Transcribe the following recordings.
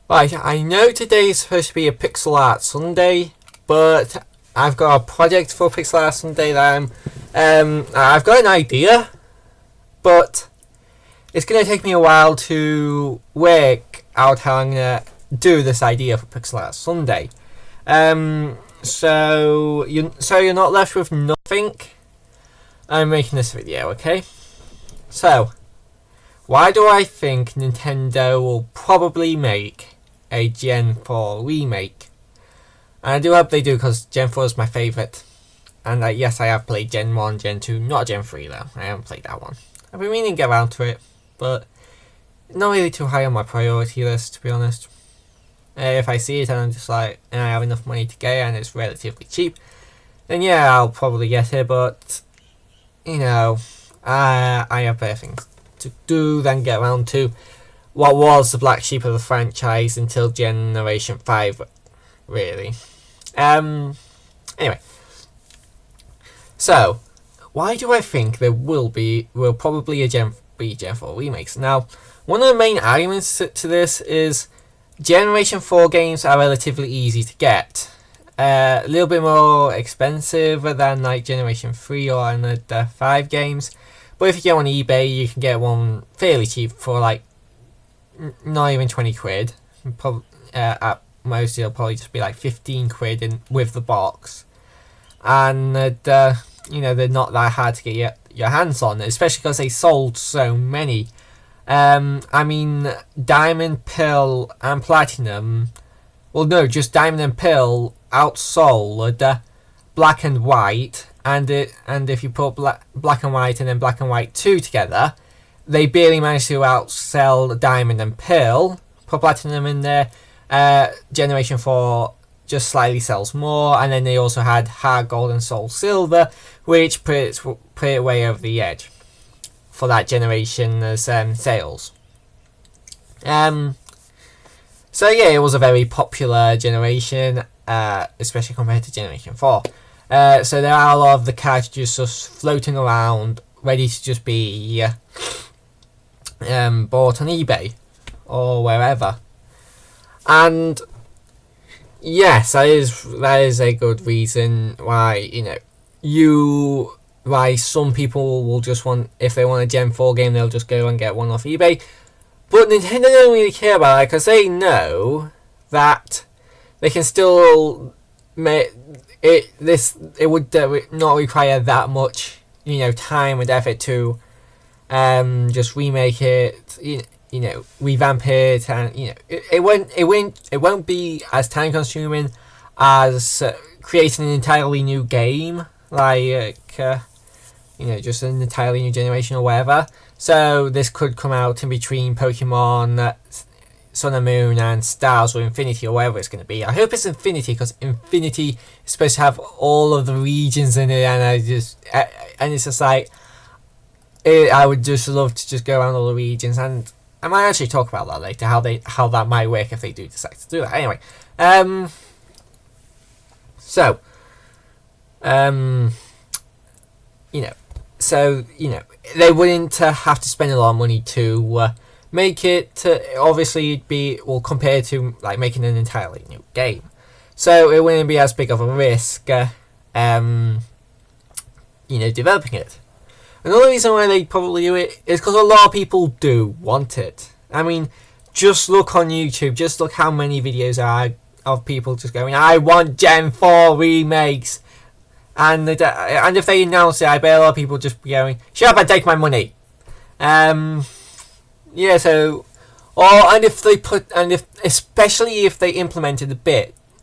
Right, I know today is supposed to be a Pixel Art Sunday, but I've got a project for Pixel Art Sunday that I've got an idea, but it's going to take me a while to work out how I'm going to do this idea for Pixel Art Sunday. So you're not left with nothing. I'm making this video, okay? So, why do I think Nintendo will probably make a Gen 4 remake? And I do hope they do, because Gen 4 is my favourite. And yes, I have played Gen 1, Gen 2, not Gen 3 though. I haven't played that one. I've been meaning to get around to it, but not really too high on my priority list, to be honest. If I see it and I'm just like, and I have enough money to get it and it's relatively cheap, then yeah, I'll probably get it, but, you know, I have better things to do than get around to what was the black sheep of the franchise until Generation 5, really. Anyway. So, why do I think there will probably a Gen 4 remakes? Now, one of the main arguments to this is Generation 4 games are relatively easy to get. A little bit more expensive than like Generation 3 or the 5 games. But if you get on eBay, you can get one fairly cheap for like not even 20 quid. At most, it'll probably just be like 15 quid with the box. And you know, they're not that hard to get your hands on, especially because they sold so many. I mean, Diamond, Pearl, and Platinum. Well, no, just Diamond and Pearl outsold Black and White, and if you put Black and White and then Black and White 2 together, they barely managed to outsell Diamond and Pearl. Put Platinum in there, Generation 4 just slightly sells more, and then they also had Hard Gold and Soul Silver, which put it way over the edge for that generation's sales. So yeah, it was a very popular generation, especially compared to Generation 4. So there are a lot of the cartridges just floating around, ready to just be bought on eBay or wherever. And yes, that is a good reason why, why some people will just want, if they want a Gen 4 game, they'll just go and get one off eBay. But Nintendo don't really care about it, because they know that they can still make it. It would not require that much, time and effort to just remake it, revamp it, and it won't be as time consuming as creating an entirely new game, like just an entirely new generation or whatever. So this could come out in between Pokemon Sun and Moon and Stars or Infinity or whatever it's going to be. I hope it's Infinity, because Infinity is supposed to have all of the regions in it, and it's just like, I would just love to just go around all the regions, and I might actually talk about that later, how that might work if they do decide to do that. Anyway, they wouldn't have to spend a lot of money to make it. Obviously, it'd be compared to like making an entirely new game, so it wouldn't be as big of a risk, developing it. Another reason why they probably do it is because a lot of people do want it. I mean, just look on YouTube. Just look how many videos are of people just going, "I want Gen 4 remakes." And if they announce it, I bet a lot of people just be going, "Shut up and take my money." Yeah. So, especially if they implemented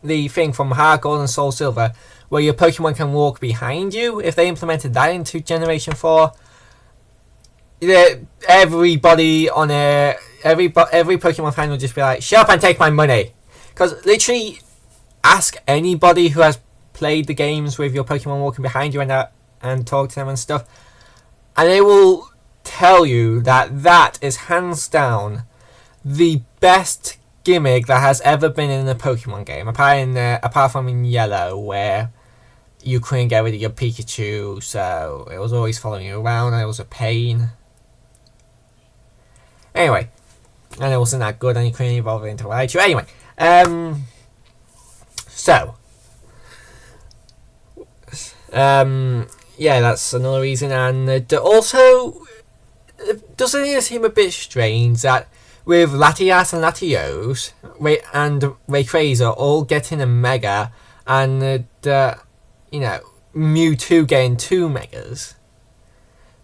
the thing from Hard Gold and Soul Silver, where your Pokemon can walk behind you. If they implemented that into Generation 4, everybody on every Pokemon fan will just be like, "Shut up and take my money." Because literally, ask anybody who has played the games with your Pokemon walking behind you and talk to them and stuff, and they will tell you that is hands down the best gimmick that has ever been in a Pokemon game, apart from in Yellow, where you couldn't get rid of your Pikachu, so it was always following you around and it was a pain. Anyway, and it wasn't that good, and you couldn't evolve it into Raichu. Anyway, so yeah, that's another reason, and also doesn't it seem a bit strange that with Latias and Latios and Rayquaza all getting a Mega, and you know, Mewtwo getting 2 Megas,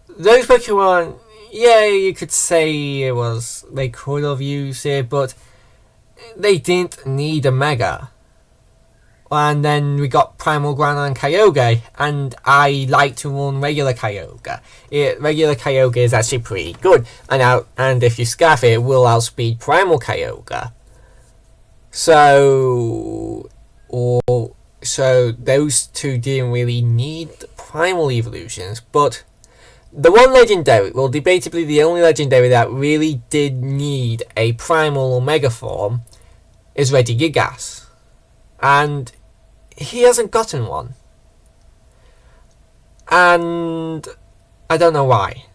those Pokemon, yeah, you could say it was they could have used it, but they didn't need a Mega. And then we got Primal Ground and Kyogre, and I like to run regular Kyogre. Regular Kyogre is actually pretty good, and if you scaff it, it will outspeed Primal Kyogre. So those two didn't really need Primal evolutions, but the one legendary, well, debatably the only legendary that really did need a Primal or Mega form is Regigigas, and he hasn't gotten one, and I don't know why.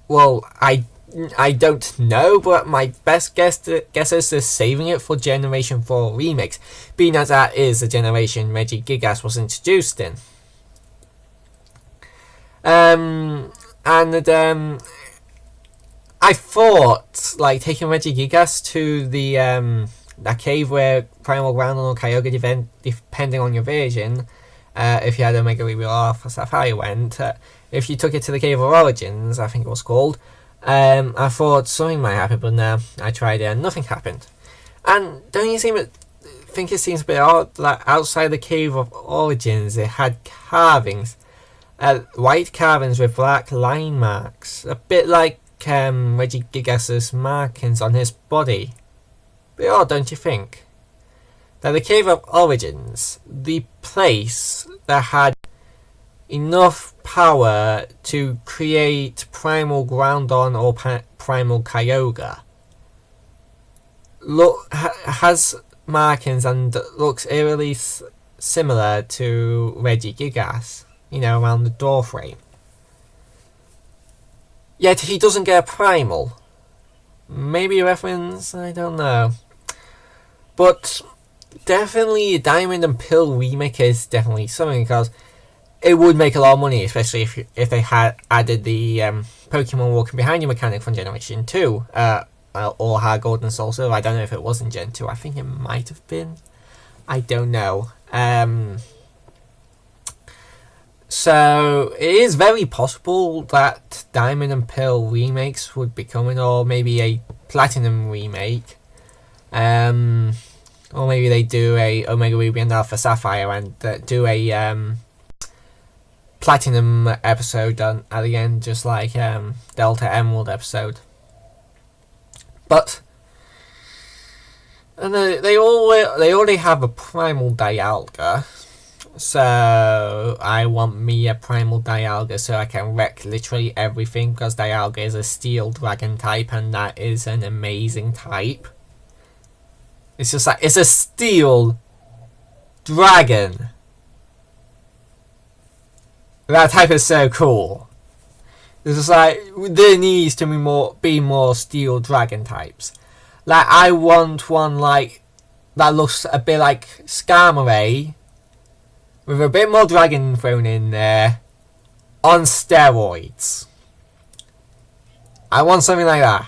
Well, I don't know, but my best guess is they're saving it for Generation 4 remakes, being as that is the generation Regigigas was introduced in. I thought like taking Regigigas to the that cave where Primal Ground or Kyogre, depending on your version, if you had Omega Ruby or Alpha Sapphire went, if you took it to the Cave of Origins, I think it was called, I thought something might happen, but no, I tried it and nothing happened. And don't you think it seems a bit odd that outside the Cave of Origins it had carvings, white carvings with black line marks, a bit like Regigigas' markings on his body. Bit odd, don't you think? That the Cave of Origins, the place that had enough power to create Primal Groudon or Primal Kyogre, has markings and looks eerily similar to Regigigas, you know, around the door frame. Yet he doesn't get a Primal. Maybe a reference, I don't know. But definitely a Diamond and Pearl remake is definitely something, because it would make a lot of money, especially if they had added the Pokemon walking behind you mechanic from Generation 2, or had Gold and Soul Silver. I don't know if it was in Gen 2, I think it might have been. I don't know. So it is very possible that Diamond and Pearl remakes would be coming, or maybe a Platinum remake. Or maybe they do a Omega Ruby and Alpha Sapphire and do a Platinum episode at the end, just like Delta Emerald episode. But and they already have a Primal Dialga, so I want me a Primal Dialga so I can wreck literally everything, because Dialga is a Steel Dragon type, and that is an amazing type. It's just like, it's a Steel Dragon. That type is so cool. It's just like, there needs to be more Steel Dragon types. Like, I want one like that looks a bit like Skarmory, with a bit more dragon thrown in there, on steroids. I want something like that.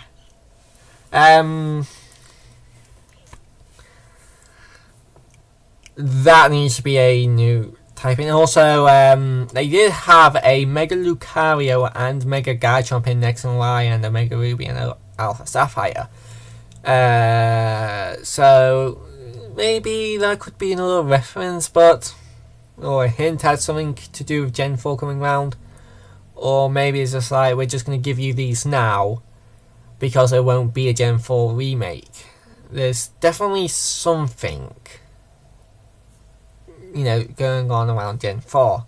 That needs to be a new type. And also, they did have a Mega Lucario and Mega Garchomp in X and Y, and a Mega Ruby and Alpha Sapphire. So maybe that could be another reference, or a hint at something to do with Gen 4 coming round. Or maybe it's just like, we're just going to give you these now because there won't be a Gen 4 remake. There's definitely something, you know, going on around Gen 4.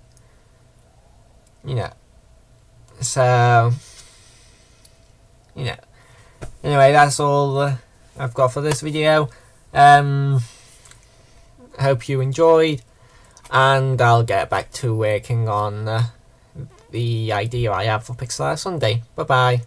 You know. So, you know. Anyway, that's all I've got for this video. Hope you enjoyed, and I'll get back to working on the idea I have for Pixel Art Sunday. Bye bye.